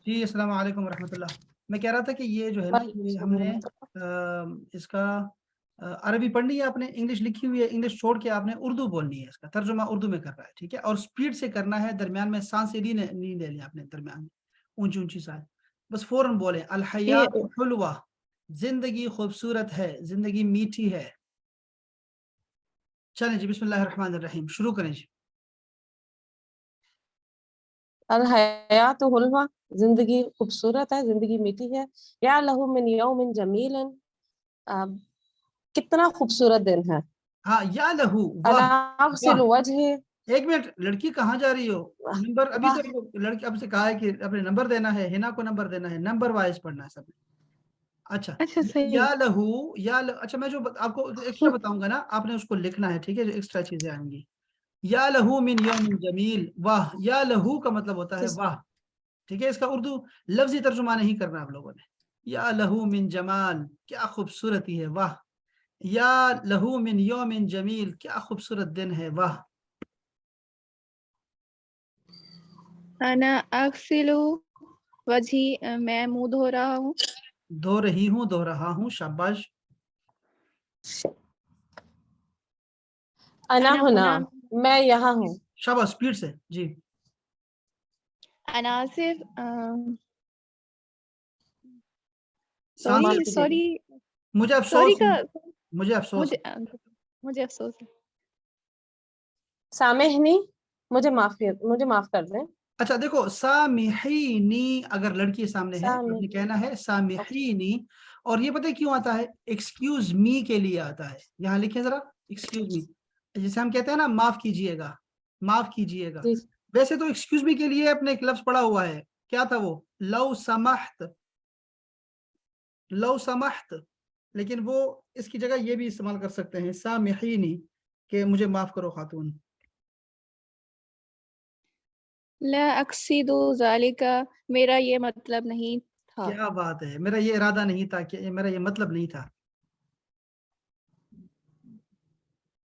جی السلام علیکم ورحمۃ اللہ. میں کہہ رہا تھا کہ یہ جو ہے نا وعلیکم یہ ہم السلام نے ورحمۃ اس کا عربی پڑھنی ہے، آپ نے انگلش لکھی ہوئی ہے، انگلش چھوڑ کے آپ نے اردو بولنی ہے، اس کا ترجمہ اردو میں کر رہا ہے، ٹھیک ہے، اور سپیڈ سے کرنا ہے، درمیان میں سانسیں نہیں لینی آپ نے، درمیان میں اونچی اونچی سانس، بس فوراً بولیں یہ الحیات حلوہ، زندگی خوبصورت ہے، زندگی میٹھی ہے. چلیں جی، بسم اللہ الرحمن الرحیم، شروع کریں جی. الحیات حلوہ، زندگی خوبصورت ہے، زندگی میٹھی ہے. یا لہو من یوم جمیل، کتنا خوبصورت دن ہے. ہاں، یا لہو، واہ انا اغسل واہ. وجہ، ایک منٹ، لڑکی کہاں جا رہی ہو؟ نمبر ابھی واہ. تو لڑکی اب سے کہا ہے کہ اپنے نمبر دینا ہے، ہنا کو نمبر دینا ہے، نمبر وائز پڑھنا ہے سب نے. اچھا، اچھا صحیح. یا لہو، اچھا میں جو آپ کو ایکسٹرا بتاؤں گا نا، آپ نے اس کو لکھنا ہے، ٹھیک ہے، جو ایکسٹرا چیزیں آئیں گی. یا لہو من یوم جمیل، واہ، یا لہو کا مطلب ہوتا ہے واہ، ٹھیک ہے. اس کا اردو لفظی ترجمہ نہیں کرنا آپ لوگوں نے. یا لہو من جمال، کیا خوبصورتی ہے، واہ. یا لہو من یوم جمیل، کیا خوبصورت دن ہے، واہ. انا اغسل وجہی، میں منہ دھو رہا ہوں. دھو رہی ہوں، دھو رہا ہوں، شاباش. انا انا ہنا، ہنا، میں یہاں ہوں. شاباش، سپیڈ سے جی. انا آصف، سامنے معاف سوری کیجیے گا. سوری مجھے سوری افسوس کا ہے، مجھے افسوس ہے. مجھے افسوس ہے. سامحنی، مجھے معاف کر دیں. اچھا دیکھو، سامحینی اگر لڑکی سامنے ہے تو آپ نے کہنا ہے سامحینی. اور یہ پتہ کیوں آتا ہے؟ ایکسکیوز می کے لیے آتا ہے. یہاں لکھیں ذرا، ایکسکیوز می، جسے ہم کہتے ہیں نا معاف کیجئے گا، معاف کیجئے گا. جی. ویسے تو ایکسکیوز می کے لیے اپنے ایک لفظ پڑا ہوا ہے، کیا تھا وہ؟ لو سمحت، لو سمحت. لیکن وہ اس کی جگہ یہ بھی استعمال کر سکتے ہیں، سامحینی، کہ مجھے معاف کرو خاتون. لا اقصد ذالک، میرا یہ مطلب نہیں تھا. کیا بات ہے، میرا یہ ارادہ نہیں تھا، کہ میرا یہ مطلب نہیں تھا.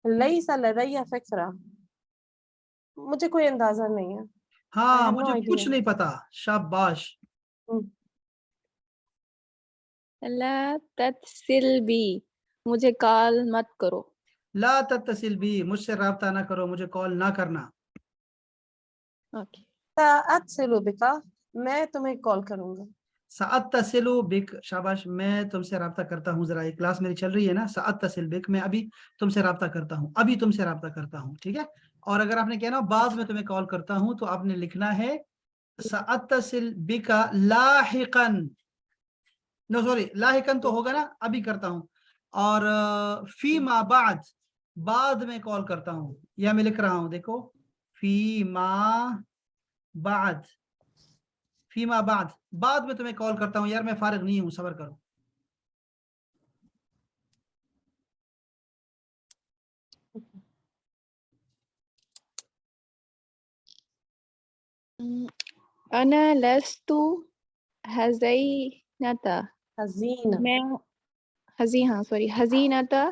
لیس لدی فکرہ، مجھے کوئی اندازہ نہیں ہے. I ہاں، have no مجھے idea. کچھ نہیں پتا، شاباش. لا تتصل بی، مجھے کال مت کرو. لا تتصل بی، مجھ سے رابطہ نہ کرو، مجھے کال نہ کرنا. اوکے. سأتصل بک، میں تمہیں کال کروں گا. سأتصل بک، شاباش، میں تم سے رابطہ کرتا ہوں. ذرا ایک کلاس میری چل رہی ہے نا، سأتصل بک، میں ابھی تم سے رابطہ کرتا ہوں، ابھی تم سے رابطہ کرتا ہوں، ٹھیک ہے. اور اگر آپ نے کہنا بعد میں تمہیں کال کرتا ہوں، تو آپ نے لکھنا ہے سأتصل بک لاحقا. نو سوری، لاحقا تو ہوگا نا، ابھی کرتا ہوں. اور فیما بعد، بعد میں کال کرتا ہوں. یا میں لکھ رہا ہوں، دیکھو، فیما بعد، فیما بعد، بعد میں تمہیں کال کرتا ہوں. یار میں فارغ نہیں ہوں، صبر کرو. انا لست حزینتا، حزین. میں ہاں سوری، حزینتا،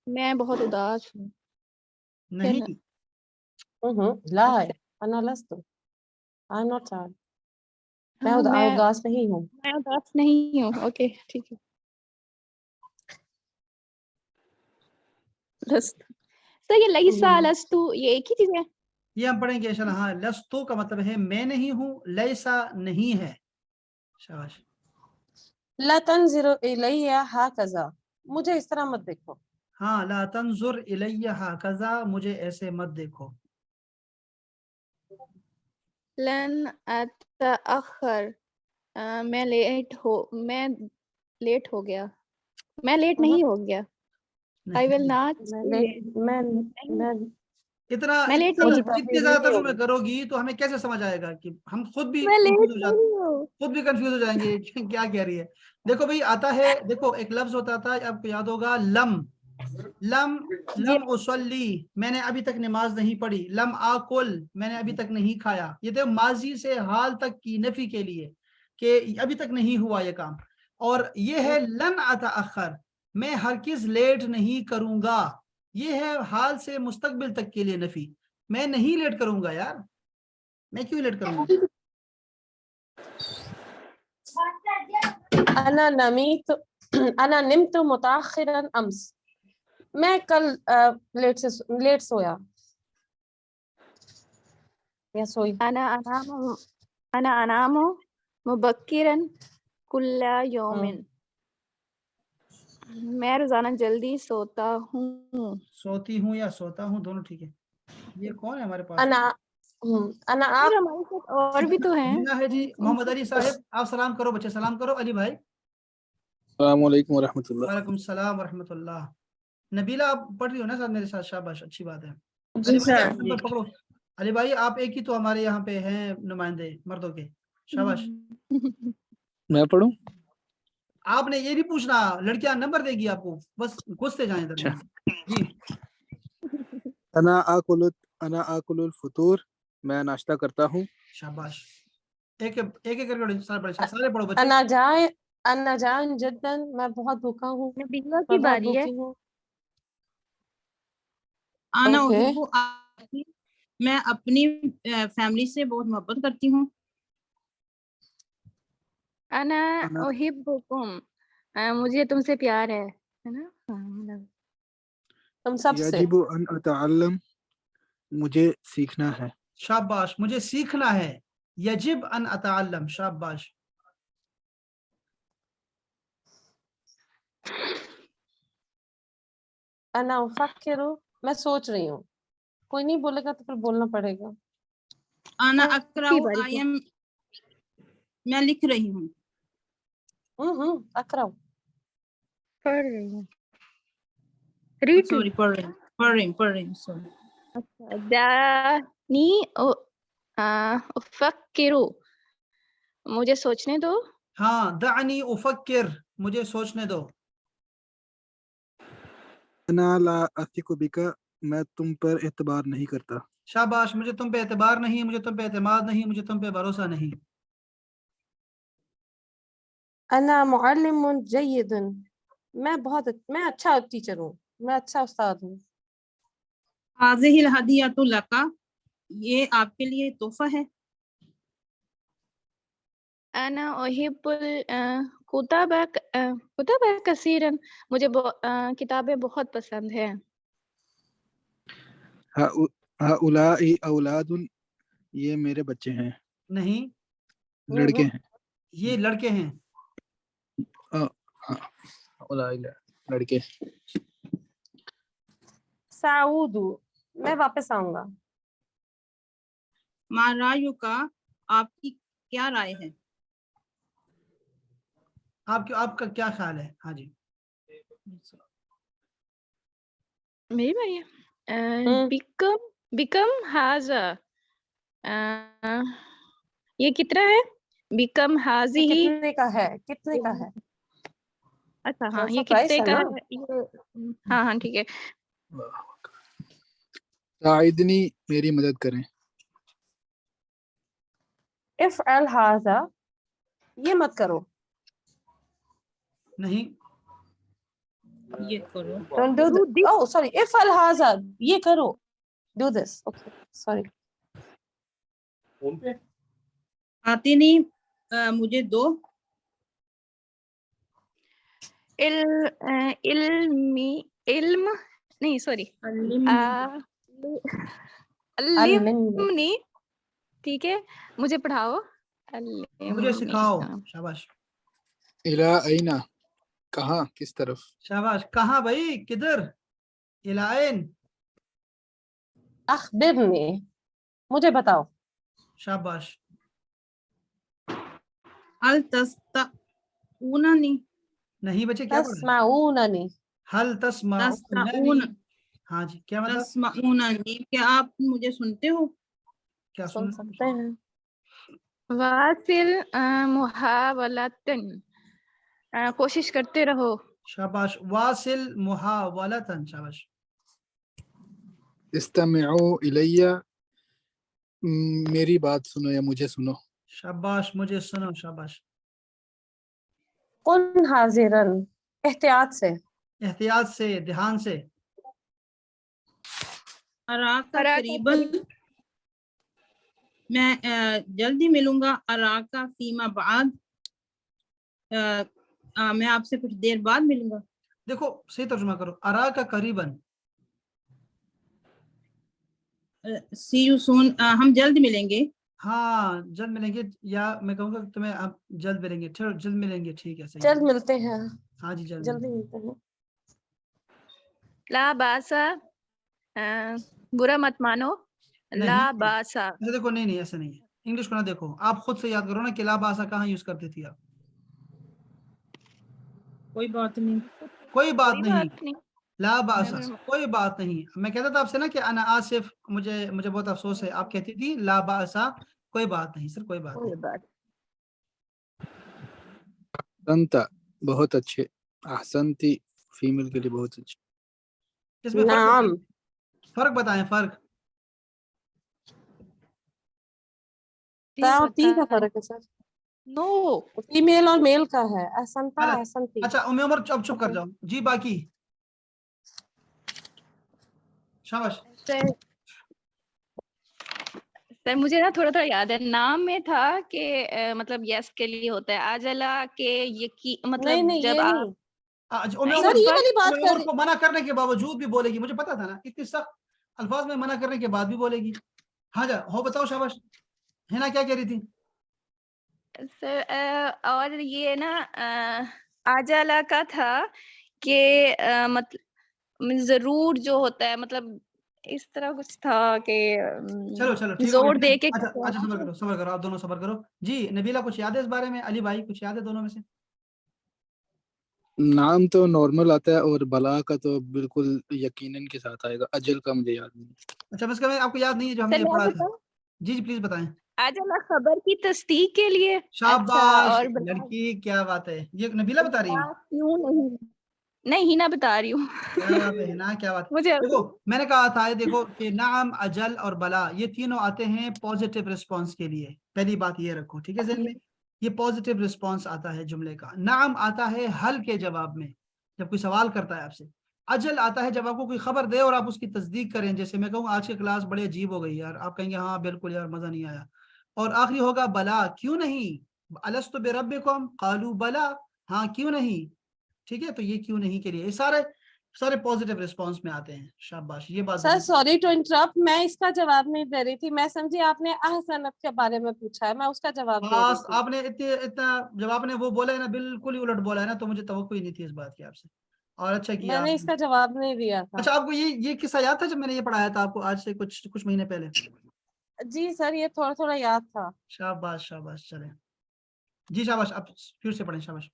میں بہت اداس ہوں. نہیں، لا ہے، انا لست، I'm not sad. میں میں اداس نہیں ہوں. اداس نہیں ہوں. اوکے ٹھیک ہے. لست، تو یہ لیسا لستو یہ ایک ہی چیز ہے. یہ ہم پڑھیں گے انشاءاللہ. ہاں، لستو کا مطلب ہے میں نہیں ہوں، لیسا نہیں ہے. شاباش. لا تنظر الی ہکذا، مجھے اس طرح مت دیکھو. ہاں، لا تنظر الی ہکذا، مجھے ایسے مت دیکھو. لن اتاخر، میں لیٹ ہو گیا. میں لیٹ نہیں ہو گیا. I will not اتنا میں لیٹ مجھے نہیں، اتنی زیادہ ترجمہ کرو گی تو ہمیں کیسے سمجھ آئے گا؟ کہ ہم خود بھی میں لیٹ کنفیوز نہیں ہوں. ہو جائیں گے کیا کہہ رہی ہے. دیکھو بھائی، آتا ہے، دیکھو ایک لفظ ہوتا تھا، آپ کو یاد ہوگا، لم. لم اصلی، میں نے ابھی تک نماز نہیں پڑھی. لم آکل، میں نے ابھی تک نہیں کھایا. یہ تو ماضی سے حال تک کی نفی کے لیے، کہ ابھی تک نہیں ہوا یہ کام. اور یہ ہے لن اتاخر، میں ہرگز لیٹ نہیں کروں گا. یہ ہے حال سے مستقبل تک کے لیے نفی. میں نہیں لیٹ کروں گا یار، میں کیوں لیٹ کروں گا؟ انا نمیت انا نمت متاخرا امس. میں کل لیٹ سویا یا سوئی. أنا أنام مبكرا كل يوم. میں روزانہ جلدی سوتا ہوں. سوتی ہوں یا سوتا ہوں دونوں ٹھیک ہے. یہ کون ہے ہمارے پاس؟ انا آپ پھر ہمارے ساتھ اور بھی تو ہیں. ہے جی محمد علی صاحب آپ سلام کرو بچے سلام کرو. علی بھائی السلام علیکم ورحمۃ اللہ. وعلیکم السلام ورحمۃ اللہ. نبیلہ آپ پڑھ رہی ہو نا ساتھ میرے ساتھ؟ شاباش اچھی بات ہے. جی علی بھائی سر. آپ نمبر پکڑو. علی بھائی آپ ایک ہی تو ہمارے یہاں پہ ہیں نمائندے مردوں کے. شاباش. میں پڑھوں؟ آپ نے یہ بھی پوچھنا لڑکیاں نمبر دے گی آپ کو بس گھستے جائیں ادھر. جی انا آکل الفطور میں ناشتہ کرتا ہوں. شاباش. ایک ایک کر کے سارے پڑھو بچے. انا جائن جدا میں بہت بھوکا ہوں. نبیلہ میں کی بہت باری ہے. بھوکی ہوں. انا Okay. احب اہلی، میں اپنی فیملی سے بہت محبت کرتی ہوں. انا احبکم، مجھے تم سے پیار ہے نا. تم سب سے. یجب ان اتعلم مجھے سیکھنا ہے. شاباش مجھے سیکھنا ہے. یجب ان اتعلم. شاباش. انا افکر میں سوچ رہی ہوں. کوئی نہیں بولے گا تو پھر بولنا پڑے گا. انا آپ اقرأ کی باری آئی ایم، میں لکھ رہی ہوں. اقرا. پڑھ رہی ہوں. ریڈ. سوری پڑھ رہی ہوں سوری. دانی افکرو، مجھے سوچنے دو. ہاں دعنی افکر مجھے سوچنے دو. انا لا اثق بک میں تم پر اعتبار نہیں کرتا. شاباش مجھے تم پہ اعتبار نہیں، مجھے تم پہ اعتماد نہیں، مجھے تم پہ بھروسہ نہیں. انا معلم جید میں اچھا ٹیچر ہوں. میں اچھا استاد ہوں. هذه الهدیۃ لک، یہ آپ کے لیے تحفہ ہے. انا احب کتب کثیرا، مجھے کتابیں بہت پسند ہیں. ہؤلاء اولاد، یہ میرے بچے ہیں. نہیں لڑکے ہیں. یہ لڑکے ہیں. ہؤلاء لڑکے. سعود، میں واپس آؤں گا. ما رأیک، آپ کی کیا رائے ہے؟ آپ کا کیا خیال ہے؟ ہاں جی میری باری ہے. بیکم ہاضا، یہ کتنا ہے؟ بیکم حاضی یہ ہی. کتنے کا ہے؟ کتنے کا ہے؟ اچھا ہاں کون یہ سا پرائس کتنے ہے کا نا؟ ہے؟ ہاں ہاں ٹھیک ہے. ساعدنی، میری مدد کریں. افعل ھذا، یہ مت کرو. نہیں یہ کرو. Don't do this. Oh sorry, افعل ھذا، یہ کرو. Do this. Okay, sorry. آتینی، مجھے دو. علم نہیں سوری علمنی، ٹھیک ہے مجھے پڑھاؤ. مجھے سکھاؤ. شاباش الی این، کہاں، کس طرف. شاباش. کہاں بھائی؟ کدھر؟ الائن. اخبرنی، مجھے بتاؤ. شاباش. التستؤوننی، نہیں بچے کیا پڑھ رہے ہیں؟ تسمعوننی. حل تسمعوننی. ہاں جی کیا مطلب؟ تسمعوننی، کیا آپ مجھے سنتے ہو؟ کیا سن سکتے ہیں. واصل محاولتن، کوشش کرتے رہو. شاباش. واصل محاولتن. شاباش. استمعوا الی، میری بات سنو یا مجھے سنو. شاباش مجھے سنو. شاباش. کن حاضرن، احتیاط سے. احتیاط سے، دھیان سے. اراک قریبا، میں جلدی ملوں گا. اراک فیما بعد، मैं आपसे कुछ देर बाद मिलूंगा। देखो सही तर्जुमा करो, अरा का करीबन, सी यू सून, हम जल्द मिलेंगे। हाँ जल्द मिलेंगे, या मैं कहूँगा कि तुम्हें आप जल्द मिलेंगे, जल्द मिलेंगे, ठीक है सही है। जल्द मिलते हैं, हाँ जी जल्द जल्दी मिलेंगे। मिलते हैं। ला बासा, बुरा मत मानो। नहीं, ला नहीं। बासा। अच्छा देखो, नहीं नहीं ऐसा नहीं है, इंग्लिश को ना देखो, आप खुद से याद करो ना कि ला बासा कहाँ यूज करती थी आप। कोई बात नहीं। कोई बात कोई नहीं, बात नहीं। ला बासा, मैं- कोई बात नहीं। मैं कहता था आपसे ना कि अना आसिफ, मुझे मुझे बहुत अफसोस है, आप कहती थी ला बासा, कोई बात नहीं सर, कोई बात कोई नहीं। बात। अहसनता, बहुत अच्छे। अहसनती फीमेल के लिए बहुत अच्छे। इसमें फर्क नाम, बताएं, फर्क बताएं, फर्क। ता और ती का बताएं। फर्क है सर, नो। फीमेल और मेल का है, असंता अलग। असंती। अच्छा उम्र उमर अब चुप कर जाओ जी, बाकी शाबाश। सर सर मुझे ना थोड़ा थोड़ा याद है, नाम में था कि मतलब यस के लिए होता है, आजला के ये मतलब नहीं नहीं, जब ये आप नहीं आज उम्र सर, ये उमर वाली बात कर उम्र को मना करने के बावजूद भी बोलेगी, मुझे पता था ना, इतनी सख्त अल्फाज में मना करने के बाद भी बोलेगी। हाँ जा हो, बताओ शाबाश। हिना क्या कह रही थी? सर और ये ना आजला का था कि मतलब जरूर जो होता है, मतलब इस तरह कुछ था कि चलो चलो ठीक हो गया, जोर दे के अच्छा अच्छा सबर करो, आप दोनों सबर करो जी। नबीला कुछ याद है इस बारे में? अली भाई कुछ याद है दोनों में से? नाम तो नॉर्मल आता है और बला का तो बिल्कुल यकीनन के साथ आएगा। अजल का मुझे याद नहीं। अच्छा बस कभी आपको याद नहीं है जो हमने सर ये मैं पढ़ा था? बताऊं, जी जी प्लीज बताएं। आजला खबर की तस्दीक के लिए। अच्छा, शाबाश और बला, लड़की, क्या बात है, ये नबीला बता रही है? बला क्यों नहीं? नहीं, हिना बता रही हूँ। क्या बात है हिना, क्या बात है। मुझे देखो मैंने कहा था, ये देखो कि नाम, अजल और बला ये तीनों आते हैं पॉजिटिव रिस्पॉन्स के लिए, पहली बात ये रखो ठीक है ज़हन में, ये पॉजिटिव रिस्पॉन्स आता है जुमले का। नाम आता है हल के जवाब में, जब कोई सवाल करता है आपसे। अजल आता है जब आपको कोई खबर दे और आप उसकी तस्दीक करें, जैसे मैं कहूँ आज की क्लास बड़ी अजीब हो गई यार, आप कहेंगे हाँ बिल्कुल यार मजा नहीं आया। और आखिरी होगा बला, क्यों नहीं, अलस्तु बिरब्बिकुम कालू बला, हाँ क्यों नहीं, ठीक है। तो ये क्यों नहीं के लिए, ये सारे सारे पॉजिटिव रिस्पांस में आते हैं। शाबाश, ये बात सर। जरूर। सॉरी टू इंटरप्ट, मैं इसका जवाब नहीं दे रही थी, मैं समझी आपने अहसनत के बारे में पूछा है, मैं उसका जवाब दे रही बस थी। आपने इतने इतना जब आपने वो बोला है ना, बिल्कुल ही उलट बोला है ना, तो मुझे तवक्को ही नहीं थी इस बात की आपसे, और अच्छा किया मैंने आपने। इसका जवाब नहीं दिया था। अच्छा आपको ये किस्सा याद था जब मैंने ये पढ़ाया था आपको आज से कुछ कुछ महीने पहले? जी सर, ये थोड़ा थोड़ा याद था। शाबाश शाबाश, चले जी शाबाश, आप फिर से पढ़ें, शाबाश।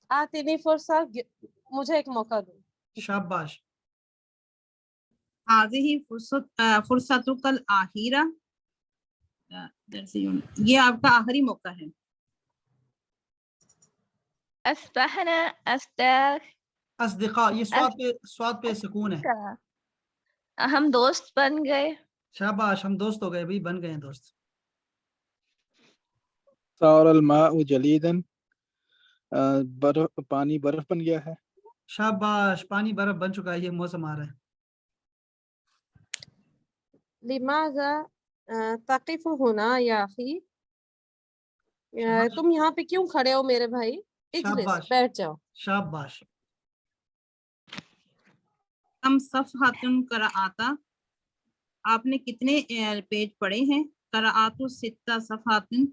आतिनी फुर्सा, मुझे एक मौका दो। शाबाश। हाज़िही फुर्सतुकल आखिरा, ये आपका आखिरी मौका है। अस्बहना अस्ताख अस्दिका, ये स्वाद पे सुकून है। का, हम दोस्त बन गए। शाबाश, हम दोस्त हो गए भाई, बन गए हैं दोस्त। सारल माउ जलीदन, बर्फ, पानी बर्फ बन गया है। शाबाश, पानी बर्फ बन चुका है, ये मौसम आ रहा है। लिमाज़ा तक़िफ़ु हुना या अख़ी, शाबाश तुम यहाँ पे क्यों खड़े हो मेरे भाई? इजलिस, शाबाश बैठ जाओ। शाबाश। कम सफ़हातुन क़राअता, आपने कितने पेज पढ़े हैं? क़राअतु सित्ता सफ़हातुन,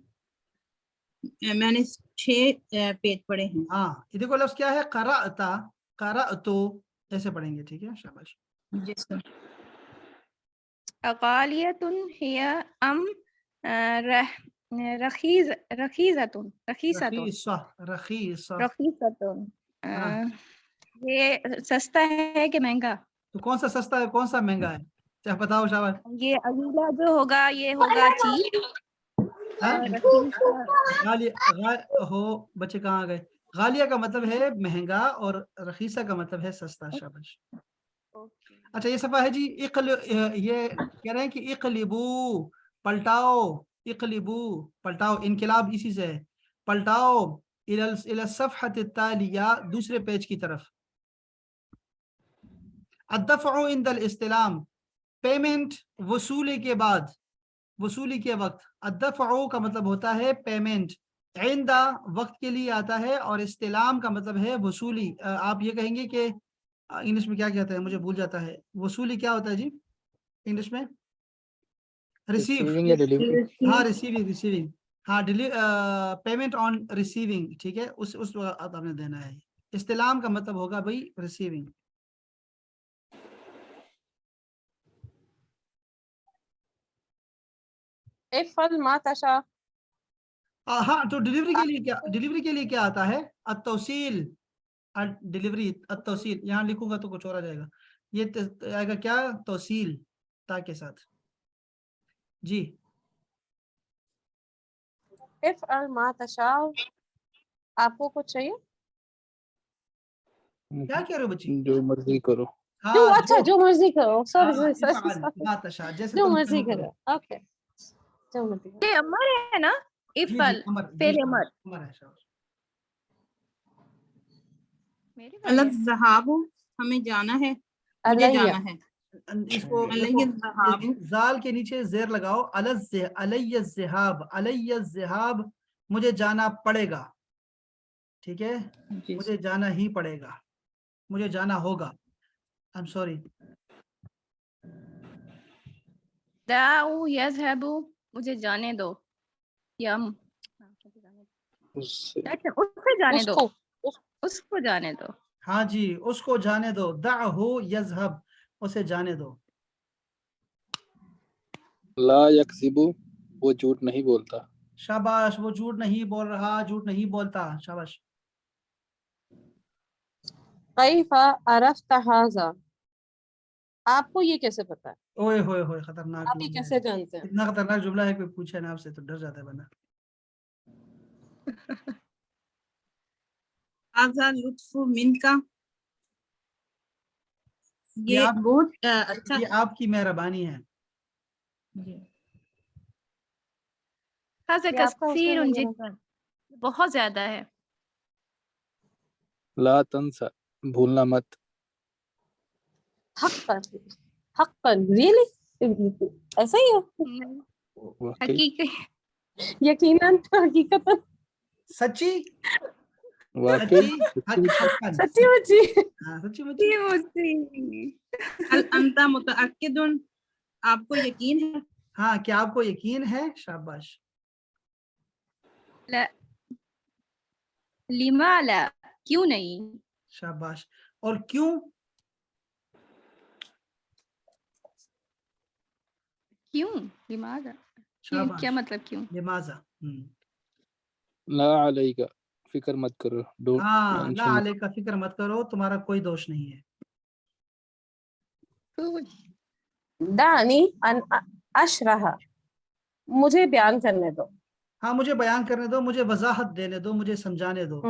मैंने 6 पेज पढ़े हैं। हाँ ये देखो लफ्ज क्या है, क़राअता, क़राअतु ऐसे पढ़ेंगे, ठीक है शाबाश। जी सर। अक़ालियतुन हिया अम रखीज़ रखीज़तुन रखीसतुन रखीसा, रखीसा। रखीसतुन, हाँ ये सस्ता है कि महंगा? तो कौन सा सस्ता है कौन सा महंगा है, क्या बताओ शाबाश। ये अगला जो होगा ये होगा चीप, हाँ और रखीसा हो बच्चे कहाँ गए? गालिया का मतलब है महंगा और रखीसा का मतलब है सस्ता, शाबाश। अच्छा ये सफा है जी, ये कह रहे हैं कि इकलिबू, पलटाओ, इकलिबू पलटाओ, इनकलाब इसी से है, पलटाओ इला सफ़हत तालिया, दूसरे पेज की तरफ। अद्दफ़उ इंदल इस्तिलाम, पेमेंट वसूली के बाद, वसूली के वक्त। अद्दफ़उ का मतलब होता है पेमेंट, عندہ وقت کے لیے آتا ہے اور استلام کا مطلب ہے وصولی. آپ یہ کہیں گے کہ انگلش میں کیا کہتے ہیں, مجھے بھول جاتا ہے, وصولی کیا ہوتا ہے جی انگلش میں؟ ریسیو. ریسیونگ یا ڈیلیوری. ہاں ریسیونگ. ہاں پیمنٹ آن ریسیونگ, ٹھیک ہے, اس وقت آپ نے دینا ہے. استلام کا مطلب ہوگا بھائی ریسیونگ. افعل ما تشاء. ہاں تو ڈلیوری کے لیے کیا آتا ہے؟ التوصیل. ڈلیوری التوصیل, یہاں لکھوں گا تو کچھ اور آ جائے گا, یہ آئے گا کیا؟ توصیل تا کے ساتھ. جی افعل ما تشاء. آپ کو کچھ چاہیے؟ کیا کہہ رہے ہو بچی؟ جو مرضی کرو. جو ہاں اچھا جو مرضی کرو. سوری ہاں، سوری افعل ما تشاء, جیسے جو تم مرضی چاہو کرو. اوکے جو مرضی کرو. یہ امر ہے نا, جی جی افعل امر, جی فعل امر. امر ہے شاباش. میری باری ہے. الذهاب ہمیں جانا ہے, مجھے علیہ. جانا ہے. اس کو علیہ الذهاب. زال کے نیچے زیر لگاؤ. علیہ الذهاب, علیہ الذهاب, مجھے جانا پڑے گا, ٹھیک ہے, جی مجھے جانا ہی پڑے گا, مجھے جانا ہوگا. I'm sorry. دعو یذهب, مجھے جانے دو. یم اس سے اچھا اس کو جانے اس دو, کو اس کو جانے دو. ہاں جی, اس کو جانے دو. دعہو یذہب, اسے جانے دو. لا یکذب, وہ جھوٹ نہیں بولتا. شاباش, وہ جھوٹ نہیں بول رہا, جھوٹ نہیں بولتا. شاباش. کیف عرفت ھذا. آپ کو یہ کیسے پتا ہے؟ اوئے ہوئے ہوئے, خطرناک آپ یہ جملہ کیسے ہے. جانتے ہیں؟ اتنا خطرناک جملہ ہے, کوئی پوچھے نا آپ سے تو ڈر جاتا ہے بندہ. هذا لطف منک. یہ یہ آپ بہت اچھا. یہ آپ کی مہربانی ہے. جی. هذا یہ آپ کا حسن کثیر وغیرہ. جدا, بہت زیادہ ہے. لا تنسا, بھولنا مت. حقا ریئلی ایسا ہی ہے؟ واقعی حقیقی یقیناً حقیقت سچی واقعی حقاً. سچی مچی. ہاں سچی مچی. هل انت متأکد, آپ کو یقین ہے؟ ہاں, کیا آپ کو یقین ہے؟ شاباش. لا, لما لا, کیوں نہیں؟ شاباش. اور کیوں؟ کیوں, لماذا, شاباش. کیا مطلب کیوں؟ لماذا. لا علیک, فکر مت کرو. ہاں, لا علیہ کا فکر مت کرو, تمہارا کوئی دوش نہیں ہے. دانی ان اشرح, مجھے بیان کرنے دو. ہاں, مجھے بیان کرنے دو, مجھے وضاحت دینے دو, مجھے سمجھانے دو.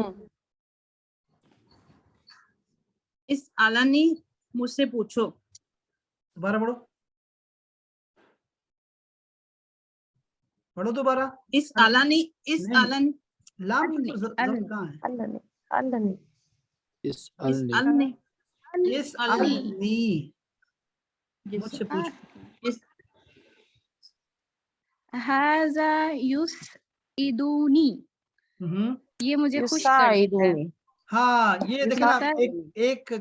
اس علنی, مجھ سے پوچھو. دوبارہ پڑھو, پڑھو دوبارہ. اس علنی, اس نہیں, علنی, لام کی ضبط کہاں ہے؟ اللہ نے, اللہ نے. اس علنی, اس علنی, مجھ سے پوچھو. اس هذا یسعدنی, یہ مجھے خوش کر دیتا ہے. یساعدنی. ہاں, یہ دیکھیں نا, یساعدنی. ایک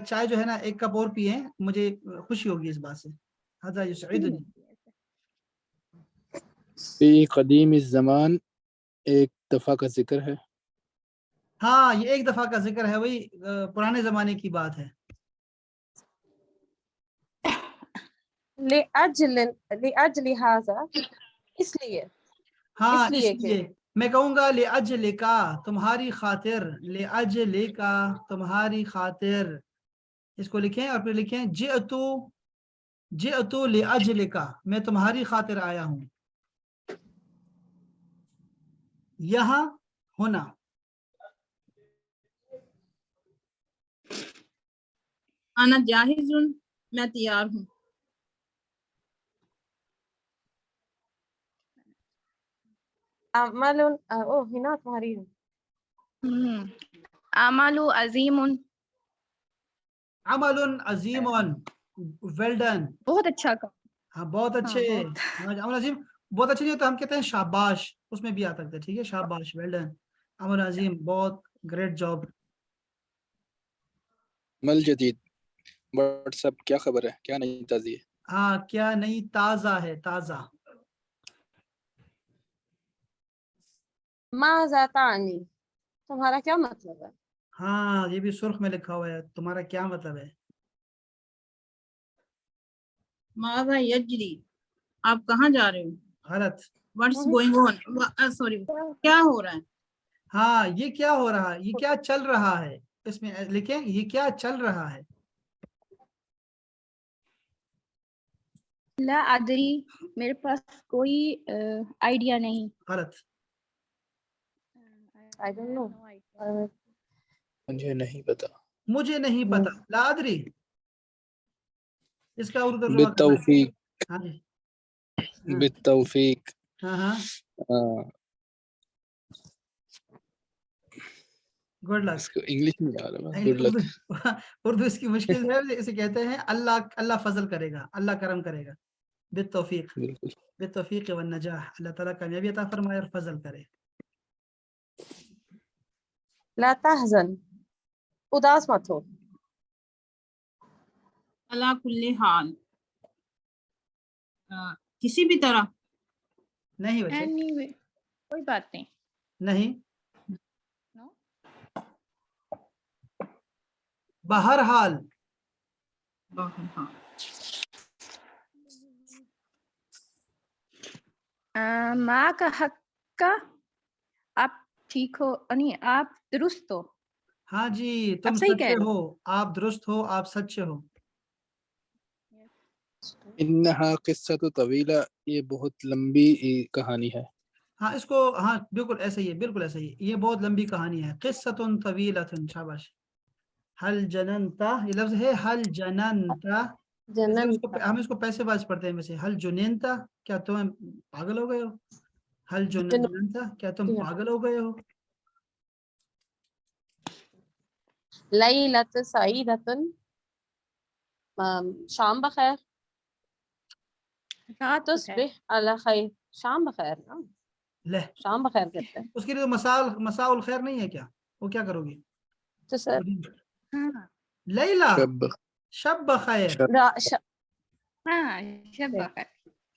چائے جو ہے نا, ایک کپ اور پیئے, مجھے خوشی ہوگی اس بات سے. ہذا یسعدنی. فی قدیم الزمان, ایک دفعہ کا ذکر ہے. ہاں, یہ ایک دفعہ کا ذکر ہے, وہی پرانے زمانے کی بات ہے. لأجل ھذا, اس لیے. ہاں, اس کہ لیے میں کہوں گا لأجلکا, تمہاری خاطر. لأجلکا, تمہاری خاطر. اس کو لکھیں اور پھر لکھیں جئتو لأجلکا, میں تمہاری خاطر آیا ہوں. یہاں ہونا. انا جاہز, میں تیار ہوں. عمل ہنا تمہاری ہے. عمل عظیم, عمل عظیم, ویل ڈن. بہت اچھا کام. ہاں, بہت اچھے. بہت. عمل عظیم, बहुत अच्छी नहीं है तो हम कहते हैं शाबाश, उसमें भी आ सकते हैं, ठीक है, शाबाश, वेल डन, अमर अजीम, बहुत ग्रेट जॉब। मल जदीद, व्हाट्सएप क्या खबर है, क्या नई ताज़ी है? हाँ, क्या नहीं ताजा है, ताजा। माज़ा तानी, तुम्हारा क्या मतलब है? हाँ, ये भी सुर्ख में लिखा हुआ है, तुम्हारा क्या मतलब है? माज़ा यजरी, आप कहाँ जा रहे हो? गलत। व्हाट्स गोइंग ऑन, सॉरी, क्या हो रहा है? हाँ, ये क्या हो रहा है, ये क्या चल रहा है, इसमें लिखें ये क्या चल रहा है। ला अदरी, मेरे पास कोई आइडिया नहीं। गलत। I don't know. मुझे नहीं पता। मुझे नहीं पता, लादरी, इसका उर्दू तर्जुमा करना है। बित्तौफीक, हाँ जी, हाँ बित्तौफीक। हाँ हाँ, हाँ, गुड लक। इसको इंग्लिश में आ रहा है, गुड उर्दू लक। उर्दू इसकी मुश्किल है, इसे कहते हैं अल्लाह, अल्लाह फजल करेगा, अल्लाह करम करेगा, बित्तौफीक, बिल्कुल। बित्तौफीक व नजाह, अल्लाह ताला कामयाबी अता फरमाए और फजल करे। ला तहज़न, उदास मत हो। अला कुल्ले हाल, किसी भी तरह। नहीं बच्चे, एनीवे, कोई बात नहीं। नहीं, नो, बहरहाल, हाँ, माँ का हक्का, आप ठीक हो, नहीं आप दुरुस्त हो। हाँ जी, आप तुम सही कह सच्चे रहे हो, आप दुरुस्त हो, आप सच्चे हो। इन्नहा क़िस्सतु तवीला, ये बहुत लंबी कहानी है। हाँ, इसको, हाँ बिल्कुल ऐसा ही है, बिल्कुल ऐसा ही है, ये बहुत लंबी कहानी है। क़िस्सतुन तवीलतुन, शाबाश। हल जननता, ये लफ्ज है हल जननता, वैसे जन्नत उसको हम इसको पैसे बाज पढ़ते हैं वैसे, हल जुननता, क्या तुम पागल हो गए हो, हल जुननता, क्या तुम पागल हो गए हो। लैलत सईदतुन, शाम बखैर, रात को है। तुस्बिह अला खैर, शाम बखैर ना, ले, शाम बखैर कहते हैं। उसके लिए तो मसाउल खैर नहीं है क्या, वो क्या करोगी? तो सर हाँ लैला, शब शब बखैर, शब हाँ, शब बखैर।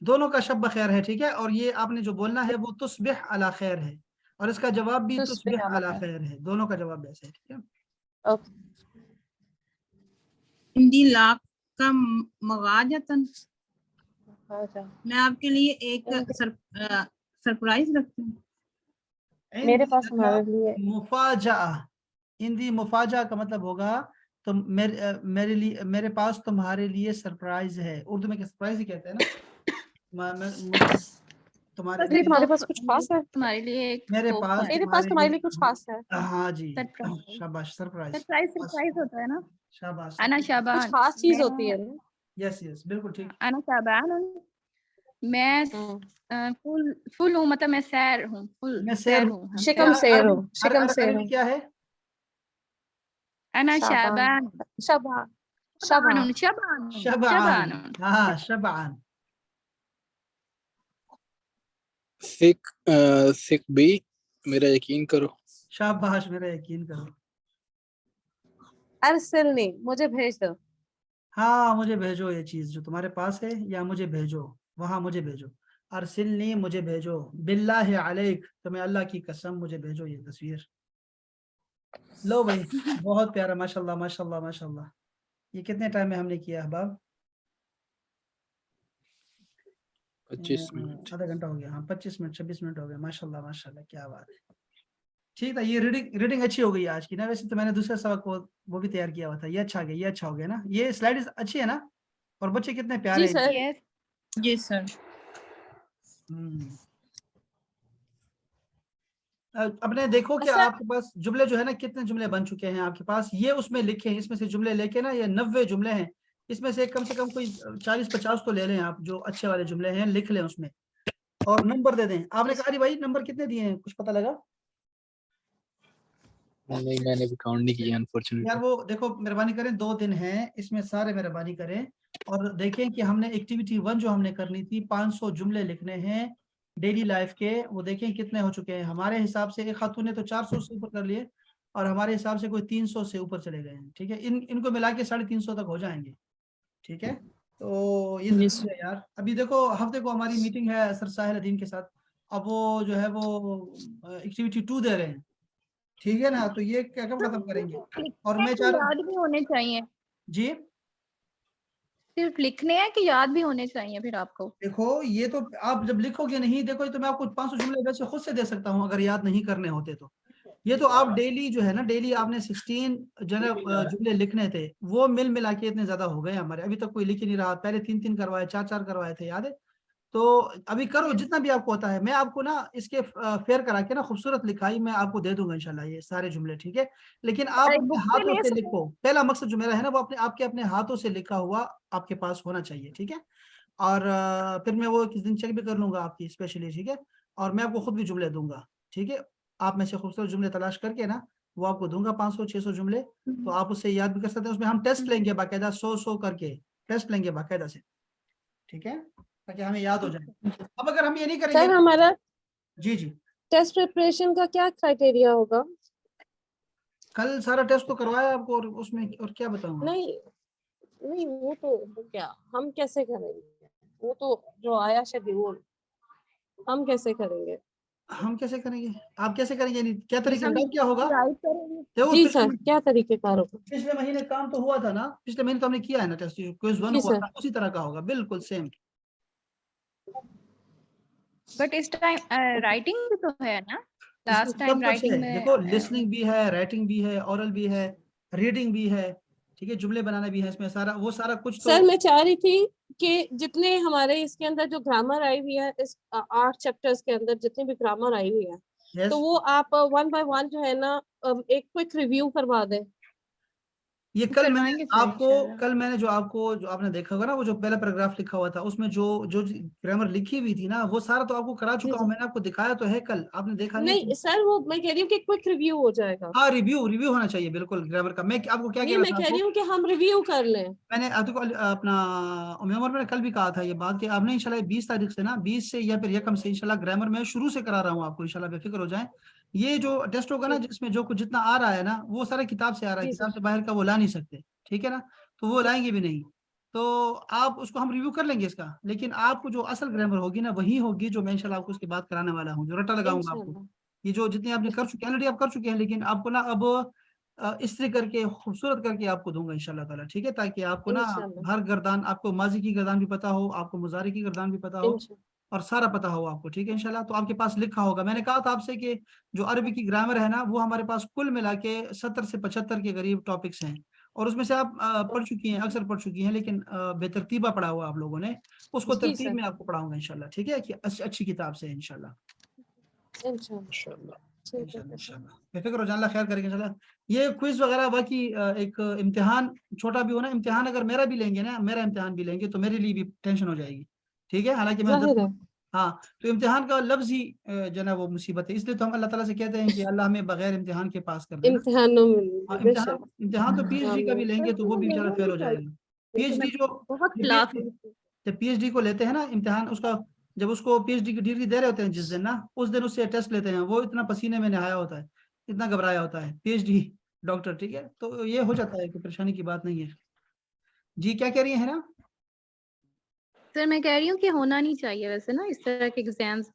दोनों का शब बखैर है, ठीक है, और ये आपने जो बोलना है वो तुस्बिह अला खैर है, और इसका जवाब भी तुस्बिह तुस्बिह अला अला खैर। खैर है, दोनों का जवाब ऐसे है, ठीक है। ओके, हिंदी लाख का मगाजतन, अच्छा। मैं आपके लिए एक सरप्राइज रखती हूँ। मेरे इंदी पास लका तुम्हारे लिए मुफाजा, इंदी मुफाजा का मतलब होगा तो मेरे लिए, मेरे पास तुम्हारे लिए सरप्राइज है, उर्दू में सरप्राइज ही कहते हैं ना। मुझे तुम्हारे इसलिए तुम्हारे पास कुछ खास है? तुम्हारे लिए एक मेरे तोहफा पास है। मेरे पास तुम्हारे लिए कुछ खास है? हाँ जी, सरप्राइज, शाबाश, सरप्राइज, सरप्राइज होता है ना। शाबाश, अना कुछ शाबान, खास चीज होती है ना। यस यस, बिल्कुल ठीक। अना शाबान, मैं फुल फुल हूँ, मतलब मैं सैर हूँ, फुल मैं सैर हूँ। हाँ, शिकम सैर। शेर हो, शिकम शेर अरबी हो। क्या है? अना शाबान, शाबान, शबान, शबान, शबान, शबान, शबान। हाँ शबान। सिक सिक भी, मेरा यकीन करो। शाबाश, मेरा यकीन करो। अरसिलनी, मुझे भेज दो। हाँ, मुझे भेजो ये चीज जो तुम्हारे पास है, या मुझे भेजो, वहां मुझे भेजो। अरसिलनी, मुझे भेजो, बिल्लाहि अलैक, तुम्हें अल्लाह की कसम मुझे भेजो ये तस्वीर। लो भाई, बहुत प्यारा, माशाल्लाह माशाल्लाह माशाल्लाह। ये कितने टाइम में हमने किया अहबाब? 25 मिनट। आधा घंटा हो गया, हाँ 25 मिनट 26 मिनट हो गए, माशाल्लाह माशाल्लाह, क्या बात है। ठीक था, ये रीडिंग अच्छी हो गई आज की ना। वैसे तो मैंने दूसरे सबक को वो भी तैयार किया हुआ था, ये अच्छा गया, ये अच्छा हो गया ना, ये स्लाइड अच्छी है ना, और बच्चे कितने प्यारे जी हैं। सर। यस, जी सर। अपने देखो कि सर आपके पास जुमले जो है ना, कितने जुमले बन चुके हैं आपके पास, ये उसमें लिखे हैं, इसमें से जुमले लेके ना, ये 90 जुमले हैं, इसमें से कम कोई 40-50 तो ले लें आप, जो अच्छे वाले जुमले हैं लिख लें उसमें, और नंबर दे दें। आपने कहा भाई नंबर कितने दिए हैं, कुछ पता लगा? نہیں میں نے بھی काउंट नहीं किया यार अनफॉर्चुनेटली. वो देखो मेहरबानी करें 2 दिन हैं इसमें सारे मेहरबानी करें और देखें कि हमने एक्टिविटी 1 जो हमने करनी थी 500 जुमले लिखने हैं डेली लाइफ के, वो देखें कितने हो चुके हैं. हमारे हिसाब से एक खातून ने तो 400 से ऊपर कर लिए और हमारे हिसाब से कोई 300 से ऊपर चले गए हैं. ठीक है, इनको मिला के 350 तक हो जाएंगे. ठीक है, तो ये जी जरूरी है यार. अभी देखो हफ्ते को हमारी मीटिंग है सर साहिल अदीन के साथ. अब वो जो है वो एक्टिविटी 2 दे रहे हैं. ठीक है ना, तो ये क्या कब खत्म करेंगे. और मैं चाह रहा हूँ याद भी होने चाहिए, जी सिर्फ लिखने हैं कि याद भी होने चाहिए फिर आपको? देखो ये तो आप जब लिखोगे नहीं, देखो ये तो मैं आपको 500 जुमले वैसे खुद से दे सकता हूँ अगर याद नहीं करने होते तो. ये तो आप डेली जो है ना, डेली आपने 16 जुमले लिखने थे, वो मिल मिला के इतने ज्यादा हो गए हमारे. अभी तक कोई लिख ही नहीं रहा. पहले 3 करवाए, 4 करवाए थे, याद है. तो अभी करो जितना भी आपको होता है. मैं आपको ना इसके फेयर करा के ना खूबसूरत लिखाई मैं आपको दे दूंगा इंशाल्लाह ये सारे जुमले. ठीक है, लेकिन आप अरे अपने बुक पे हाथों ले से सकते लिखो. पहला मकसद जो मेरा है ना वो अपने हाथों से लिखा हुआ आपके पास होना चाहिए. ठीक है, और फिर मैं वो किस दिन चेक भी कर लूंगा आपकी स्पेशली. ठीक है, और मैं आपको खुद भी जुमले दूंगा. ठीक है, आप में से खूबसूरत जुमले तलाश करके ना वो आपको दूंगा 500-600 जुमले. तो आप उससे याद भी कर सकते हैं. उसमें हम टेस्ट लेंगे बाकायदा, 100 करके टेस्ट लेंगे बाकायदा से. ठीक है, ताकि हमें याद हो जाए. अब अगर हम ये नहीं करेंगे. सर हमारा जी जी, टेस्ट प्रिपरेशन का क्या क्राइटेरिया होगा? कल सारा टेस्ट तो करवाया आपको और उसमें और क्या बताऊंगा. नहीं नहीं, वो क्या हम कैसे करेंगे? वो तो जो आया शेड्यूल, हम कैसे करेंगे? हम कैसे करेंगे, आप कैसे करेंगे, नहीं क्या तरीका हम बताओ क्या होगा. राइट करेंगे। देखो जी सर, क्या तरीकेकार होगा? पिछले महीने काम तो हुआ था ना, पिछले महीने तो हमने किया है ना टेस्ट, क्विज 1 जी हुआ सर. था, उसी तरह का होगा बिल्कुल सेम. बट इस टाइम राइटिंग भी तो है ना, इसमें लास्ट टाइम सब कुछ है. राइटिंग में देखो लिसनिंग भी है, राइटिंग भी है, ओरल भी है, रीडिंग भी है. ठीक है, जुमले बनाना भी है इसमें, सारा वो सारा कुछ तो. सर मैं चाह रही थी कि जितने हमारे इसके अंदर जो ग्रामर आई हुई है, इस 8 चैप्टर्स के अंदर जितनी भी ग्रामर आई हुई है, यस, तो वो आप 1 बाय 1 जो है ना एक क्विक रिव्यू करवा दें. ये करवाएंगे सर इंशाल्लाह। कल मैंने जो आपने देखा होगा ना, वो जो पहला पैराग्राफ लिखा हुआ था उसमें जो जो ग्रामर लिखी हुई थी ना, वो सारा तो आपको करा जी चुका हूँ. जी. मैंने आपको दिखाया तो है कल, आपने देखा नहीं नहीं तो. सर, वो मैं कह रही हूँ कि क्विक रिव्यू हो जाएगा. हाँ, रिव्यू रिव्यू होना चाहिए बिल्कुल ग्रामर का. मैं आपको क्या कह नहीं, रहा मैं था कह आपको, रही हूँ कि हम रिव्यू कर लें. मैंने आपको अपना उमर मैंने कल भी कहा था ये बात कि आपने इंशाल्लाह 20 तारीख से ना, 20 से या फिर यकम से इंशाल्लाह ग्रामर में शुरू से करा रहा हूँ आपको. इंशाल्लाह बेफिक्र हो जाए. ये जो टेस्ट होगा ना, जी जिसमें जो कुछ जितना आ रहा है ना, वो सारा किताब से आ रहा है, जी किताब सर. से बाहर का वो ला नहीं सकते. ठीक है ना, तो वो लाएंगे भी नहीं. तो आप उसको हम रिव्यू कर लेंगे इसका, लेकिन आपको जो असल ग्रामर होगी ना वही होगी जो मैं इंशाल्लाह आपको उसकी बात कराने वाला हूँ, जो रटा लगाऊंगा आपको. इंशाल्लाह. ये जो जितने आपने कर चुके हैं ऑलरेडी आप कर चुके हैं, लेकिन आपको ना अब इस्त्री करके खूबसूरत करके आपको दूंगा इंशाल्लाह ताला. ठीक है, ताकि आपको ना इंशाल्लाह. हर गर्दान, आपको माजी की गर्दान भी पता हो, आपको मुजारी की गर्दान भी पता हो, इंशाल्लाह. और सारा पता हो आपको. ठीक है इंशाल्लाह. तो आपके पास लिखा होगा, मैंने कहा था आपसे कि जो अरबी की ग्रामर है ना, वो हमारे पास कुल मिला के 70 से 75 के करीब टॉपिक्स हैं. और उसमें से आप पढ़ चुकी हैं, अक्सर पढ़ चुकी हैं, लेकिन बेतरतीबा पढ़ा हुआ आप लोगों ने. उसको जी तरतीब सर. में आपको पढ़ाऊंगा इंशाल्लाह. ठीक है, कि अच्छी किताब से इंशाल्लाह. इंशाल्लाह. इंशाल्लाह. ठीक है इंशाल्लाह सर. इंशाल्लाह बेफिक्र हो जाए, अल्लाह खैर करेंगे इंशाल्लाह. ये क्विज वगैरह बाकी एक इम्तिहान छोटा भी हो ना, इम्तिहान अगर मेरा भी लेंगे ना, मेरा इम्तिहान भी लेंगे तो मेरे लिए भी टेंशन हो जाएगी. ठीक है, हालांकि मैं जाहिर है. हाँ, तो इम्तिहान का लफ्ज ही जो है ना वो मुसीबत है. इसलिए तो हम अल्लाह ताला से कहते हैं कि अल्लाह हमें बगैर इम्तिहान के पास कर देना. इम्तिहानों हाँ, में इम्तिहान बेशक. इम्तिहान तो पीएचडी का भी आमीन. लेंगे तो वो भी बेचारा फेल हो जाएगा. पीएचडी जो बहुत जब खिलाफ ये- हूँ। जब पीएचडी को लेते हैं ना इम्तिहान उसका, जब उसको पीएचडी की डिग्री दे रहे होते हैं जिस दिन ना, उस दिन उससे टेस्ट लेते हैं, वो इतना पसीने में नहाया होता है, इतना घबराया होता है पीएचडी डॉक्टर. ठीक है, तो ये हो जाता है कि परेशानी की बात नहीं है. जी क्या कह रही है ना. सर मैं कह रही हूँ कि होना नहीं चाहिए वैसे ना इस तरह के एग्जाम्स,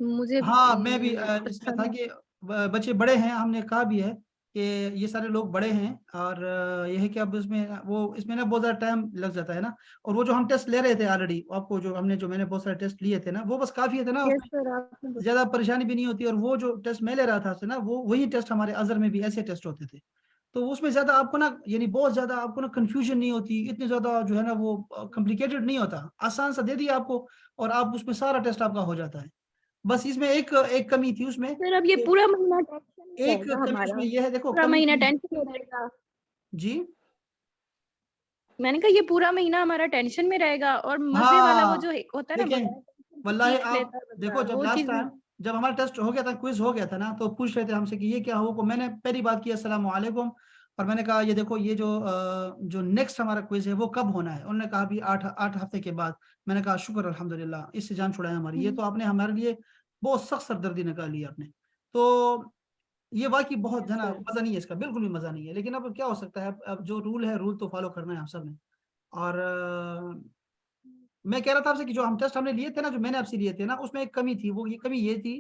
मुझे हाँ, मैं भी इसमें था पसंद। कि बच्चे बड़े हैं, हमने कहा भी है कि ये सारे लोग बड़े हैं, और ये है कि अब इसमें ना बहुत ज़्यादा टाइम लग जाता है ना. और वो जो हम टेस्ट ले रहे थे ऑलरेडी, आपको जो मैंने बहुत सारे टेस्ट लिए थे ना, वो बस काफ़ी थे ना, यस उसमें सर आपने ज़्यादा परेशानी भी नहीं होती. और वो जो टेस्ट मैं ले रहा था ना, वो वही टेस्ट हमारे अजहर में भी ऐसे टेस्ट होते थे. तो उसमें ज़्यादा आपको ना, यानी बहुत ज़्यादा आपको ना कन्फ्यूजन नहीं होती, इतनी ज़्यादा जो है ना वो कॉम्प्लिकेटेड नहीं होता, आसान सा दे दिया आपको और आप उसमें सारा टेस्ट आपका हो जाता है. बस इसमें एक एक कमी थी उसमें. सर अब ये पूरा महीना टेंशन में एक रहेगा कमी हमारा, उसमें ये है, देखो पूरा कमी महीना थी. टेंशन में रहेगा। जी मैंने कहा ये पूरा महीना हमारा टेंशन में रहेगा, और मजे वाला वो हाँ, जो होता है ना, देखें बगैर टेंशन के वल्लाहि सीख आप लेता है देखो, बंदा, वो चीज नहीं। जब हमारा टेस्ट हो गया था, क्विज हो गया था ना, तो पूछ रहे थे हमसे कि ये क्या हो, को मैंने पहली बात की अस्सलाम वालेकुम, और मैंने कहा ये देखो ये जो नेक्स्ट हमारा क्विज है वो कब होना है। उन्होंने कहा भी 8 हफ्ते के बाद। मैंने कहा शुक्र अल्हम्दुलिल्लाह, इससे जान छुड़ाया हमारी। ये तो आपने हमारे लिए बहुत सख्त सरदर्दी निकाली आपने। तो ये वाकई बहुत है ना, मजा नहीं है इसका, बिल्कुल भी मजा नहीं है। लेकिन अब क्या हो सकता है, अब जो रूल है, रूल तो फॉलो करना है हम सब ने। और मैं कह रहा था आपसे कि जो हम टेस्ट हमने लिए थे ना, जो मैंने आपसे लिए थे ना, उसमें एक कमी थी। वो ये कमी ये थी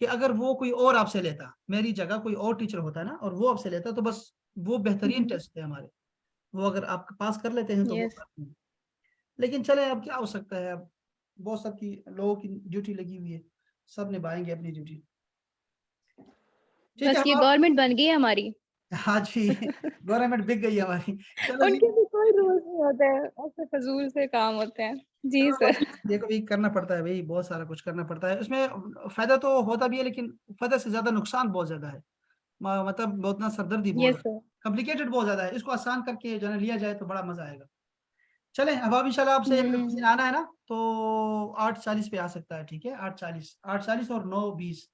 कि अगर वो कोई और आपसे लेता, मेरी जगह कोई और टीचर होता है ना, और वो आपसे लेता, तो बस वो बेहतरीन टेस्ट थे हमारे। वो अगर आप पास कर लेते हैं तो वो यस काफी है। लेकिन चले, अब क्या हो सकता है, अब बहुत सबकी लोगों की ड्यूटी लगी हुई है, सब निभाएंगे अपनी ड्यूटी। ठीक है, बस ये हम आप गवर्नमेंट बन गई है हमारी। हाँ जी, गवर्नमेंट बिक गई है हमारी। चलो जी, उनके भी कोई रूल्स नहीं होते हैं, ऐसे फजूल से काम होते हैं। जी चलो सर। बस ये कभी करना पड़ता है भाई, बहुत सारा कुछ करना पड़ता है उसमें। फायदा तो होता भी है, लेकिन फायदा से ज्यादा नुकसान बहुत ज्यादा है। मतलब बहुत ना, सरदर्दी बहुत यस ज्यादा, सर। कॉम्प्लिकेटेड बहुत ज्यादा है। इसको आसान करके जो है लिया जाए तो बड़ा मजा आएगा। चले, अब आप इंशाल्लाह आपसे अगर किसी दिन आना है ना, तो 8:40 पे आ सकता है, ठीक है? 8:40 और 9:20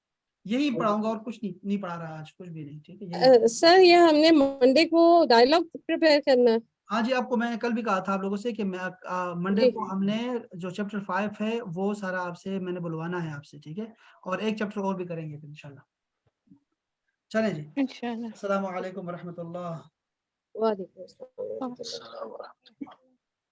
यही पढ़ाऊंगा, और कुछ नहीं पढ़ा रहा आज, कुछ भी नहीं, ठीक है? यही। सर ये हमने मंडे को डायलॉग प्रिपेयर करना है। हाँ जी, आपको मैंने कल भी कहा था आप लोगों से कि मैं मंडे जी को हमने जो चैप्टर 5 है वो सारा आपसे मैंने बुलवाना है आपसे, ठीक है? और एक चैप्टर और भी करेंगे फिर इंशाल्लाह। चलें जी, इंशाल्लाह। अस्सलाम वालेकुम रहमतुल्लाह। वालेकुम अस्सलाम।